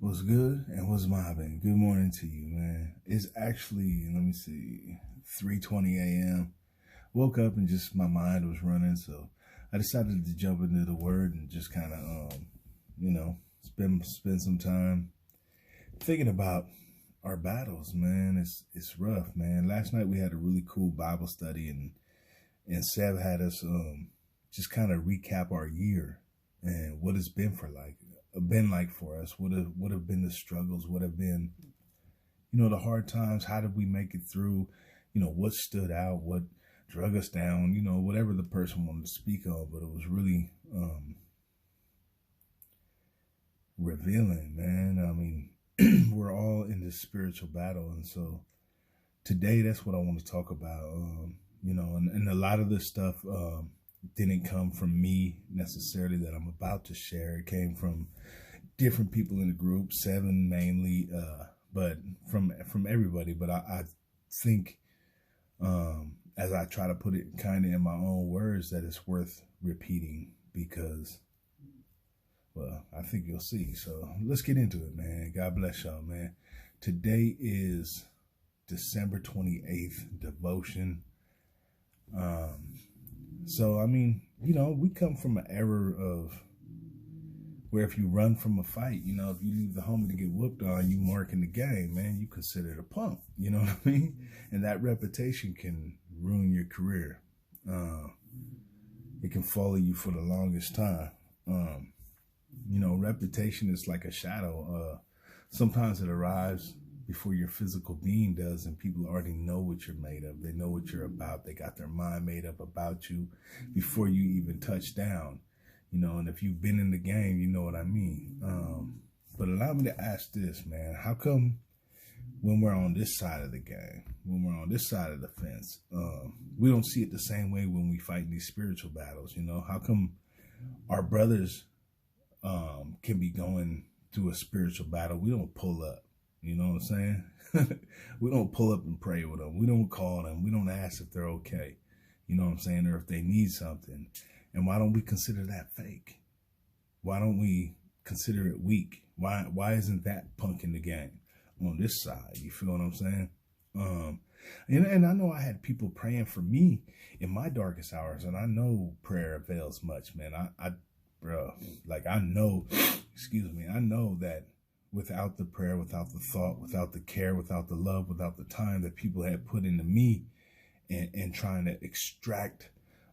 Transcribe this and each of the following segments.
What's good and what's mobbing? Good morning to you, man. It's actually, let me see, 3:20 a.m. Woke up and just my mind was running, so I decided to jump into the word and just kind of, spend some time thinking about our battles, man. It's rough, man. Last night we had a really cool Bible study, and Sev had us just kind of recap our year and what it's been like for us. What have been the struggles? What have been, the hard times? How did we make it through? What stood out? What drug us down? Whatever the person wanted to speak of, but it was really revealing, man. I mean, we're all in this spiritual battle, and so today that's what I want to talk about. And a lot of this stuff didn't come from me necessarily that I'm about to share. It came from different people in the group, seven mainly, but from everybody. But I think as I try to put it kind of in my own words, that it's worth repeating because, well, I think you'll see. So let's get into it, man. God bless y'all, man. Today is December 28th, devotion. So, I mean, we come from an era of where if you run from a fight, if you leave the homie to get whooped on, you marking the game, man, you considered a punk, you know what I mean? And that reputation can ruin your career. It can follow you for the longest time. Reputation is like a shadow. Sometimes it arrives before your physical being does, and people already know what you're made of. They know what you're about. They got their mind made up about you before you even touch down, and if you've been in the game, you know what I mean. But allow me to ask this, man, how come when we're on this side of the game, when we're on this side of the fence, we don't see it the same way when we fight these spiritual battles? How come our brothers can be going through a spiritual battle? We don't pull up. You know what I'm saying? We don't pull up and pray with them. We don't call them. We don't ask if they're okay. You know what I'm saying? Or if they need something. And why don't we consider that fake? Why don't we consider it weak? Why isn't that punk in the game on this side? You feel what I'm saying? And I know I had people praying for me in my darkest hours, and I know prayer avails much, man. I know, I know that without the prayer, without the thought, without the care, without the love, without the time that people had put into me and trying to extract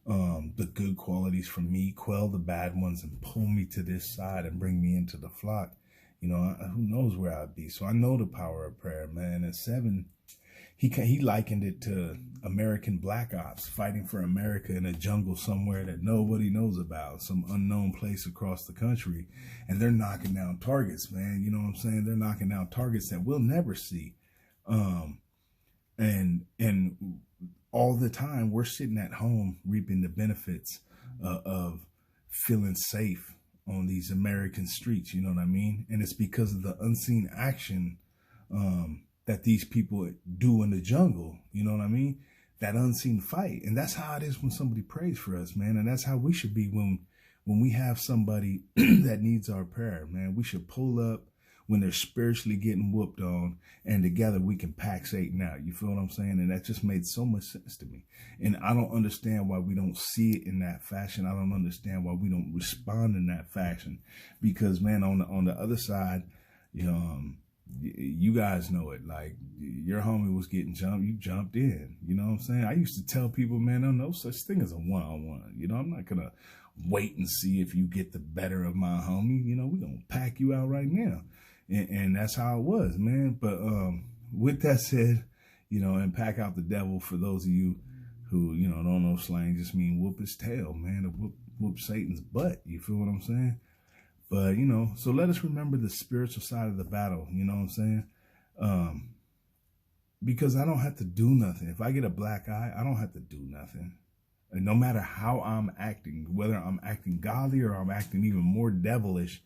the good qualities from me, quell the bad ones, and pull me to this side and bring me into the flock, who knows where I'd be. So I know the power of prayer, man. And Seven, he likened it to American black ops fighting for America in a jungle somewhere that nobody knows about, some unknown place across the country. And they're knocking down targets, man. You know what I'm saying? They're knocking down targets that we'll never see. And all the time we're sitting at home reaping the benefits of feeling safe on these American streets. You know what I mean? And it's because of the unseen action, that these people do in the jungle, you know what I mean? That unseen fight. And that's how it is when somebody prays for us, man. And that's how we should be when we have somebody that needs our prayer, man. We should pull up when they're spiritually getting whooped on, and together we can pack Satan out. You feel what I'm saying? And that just made so much sense to me. And I don't understand why we don't see it in that fashion. I don't understand why we don't respond in that fashion. Because, man, on the other side, you guys know it. Like, your homie was getting jumped, you jumped in. You know what I'm saying? I used to tell people, man, there's no such thing as a one-on-one. I'm not going to wait and see if you get the better of my homie. We're going to pack you out right now. And that's how it was, man. But with that said, and pack out the devil, for those of you who, don't know slang, just mean whoop his tail, man, to whoop Satan's butt. You feel what I'm saying? But, so let us remember the spiritual side of the battle, you know what I'm saying? Because I don't have to do nothing. If I get a black eye, I don't have to do nothing. And no matter how I'm acting, whether I'm acting godly or I'm acting even more devilish,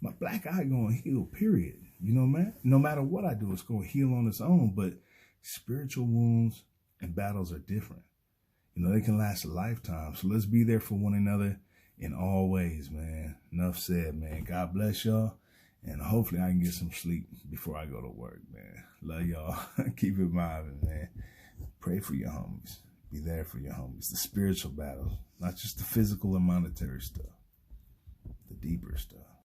my black eye going to heal, period. Man? No matter what I do, it's going to heal on its own. But spiritual wounds and battles are different. They can last a lifetime. So let's be there for one another in all ways, man. Enough said, man. God bless y'all. And hopefully I can get some sleep before I go to work, man. Love y'all. Keep it moving, man. Pray for your homies. Be there for your homies. The spiritual battles, not just the physical and monetary stuff, the deeper stuff.